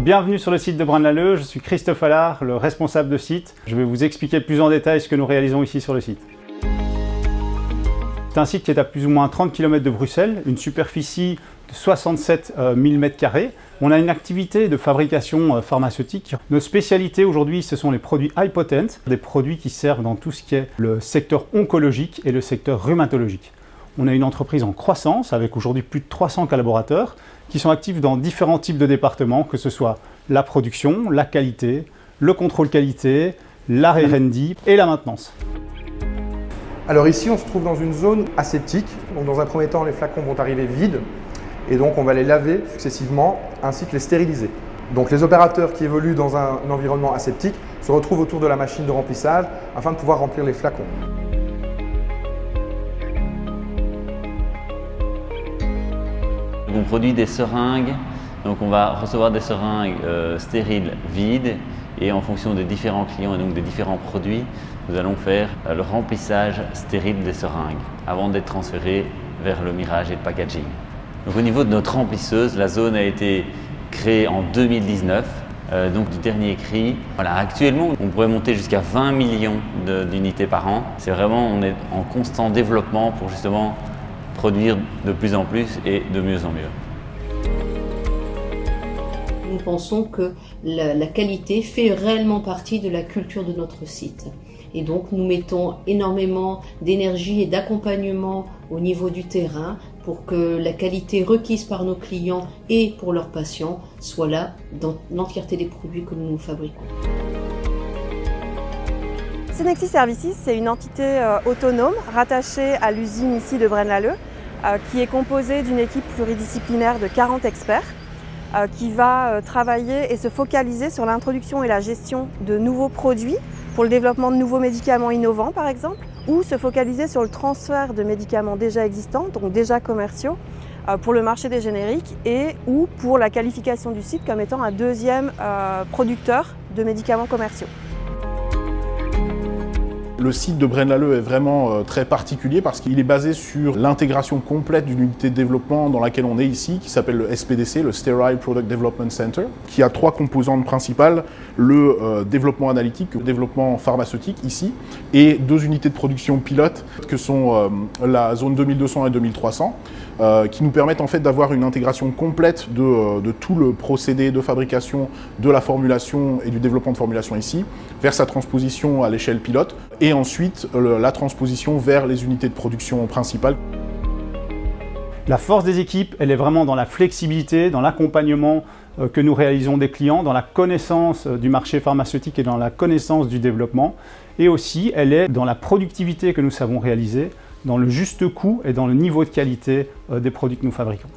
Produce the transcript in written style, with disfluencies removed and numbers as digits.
Bienvenue sur le site de Braine-l'Alleud, je suis Christophe Allard, le responsable de site. Je vais vous expliquer plus en détail ce que nous réalisons ici sur le site. C'est un site qui est à plus ou moins 30 km de Bruxelles, une superficie de 67 000 m². On a une activité de fabrication pharmaceutique. Nos spécialités aujourd'hui, ce sont les produits high potent, des produits qui servent dans tout ce qui est le secteur oncologique et le secteur rhumatologique. On a une entreprise en croissance avec aujourd'hui plus de 300 collaborateurs qui sont actifs dans différents types de départements, que ce soit la production, la qualité, le contrôle qualité, la R&D et la maintenance. Alors ici, on se trouve dans une zone aseptique. Donc dans un premier temps, les flacons vont arriver vides et donc on va les laver successivement ainsi que les stériliser. Donc les opérateurs qui évoluent dans un environnement aseptique se retrouvent autour de la machine de remplissage afin de pouvoir remplir les flacons. On produit des seringues, donc on va recevoir des seringues stériles vides et en fonction des différents clients et donc des différents produits, nous allons faire le remplissage stérile des seringues avant d'être transféré vers le mirage et le packaging. Donc au niveau de notre remplisseuse, la zone a été créée en 2019, donc du dernier cri. Voilà, actuellement, on pourrait monter jusqu'à 20 millions d'unités par an. C'est vraiment, on est en constant développement pour justement produire de plus en plus et de mieux en mieux. Nous pensons que la qualité fait réellement partie de la culture de notre site. Et donc nous mettons énormément d'énergie et d'accompagnement au niveau du terrain pour que la qualité requise par nos clients et pour leurs patients soit là dans l'entièreté des produits que nous fabriquons. Cenexi Services, c'est une entité autonome rattachée à l'usine ici de Braine-l'Alleud qui est composée d'une équipe pluridisciplinaire de 40 experts qui va travailler et se focaliser sur l'introduction et la gestion de nouveaux produits pour le développement de nouveaux médicaments innovants par exemple, ou se focaliser sur le transfert de médicaments déjà existants, donc déjà commerciaux, pour le marché des génériques et ou pour la qualification du site comme étant un deuxième producteur de médicaments commerciaux. Le site de Braine-l'Alleud est vraiment très particulier parce qu'il est basé sur l'intégration complète d'une unité de développement dans laquelle on est ici, qui s'appelle le SPDC, le Sterile Product Development Center, qui a trois composantes principales, le développement analytique, le développement pharmaceutique ici, et deux unités de production pilotes que sont la zone 2200 et 2300, qui nous permettent en fait d'avoir une intégration complète de tout le procédé de fabrication, de la formulation et du développement de formulation ici, vers sa transposition à l'échelle pilote, et ensuite la transposition vers les unités de production principales. La force des équipes, elle est vraiment dans la flexibilité, dans l'accompagnement que nous réalisons des clients, dans la connaissance du marché pharmaceutique et dans la connaissance du développement. Et aussi, elle est dans la productivité que nous savons réaliser, dans le juste coût et dans le niveau de qualité des produits que nous fabriquons.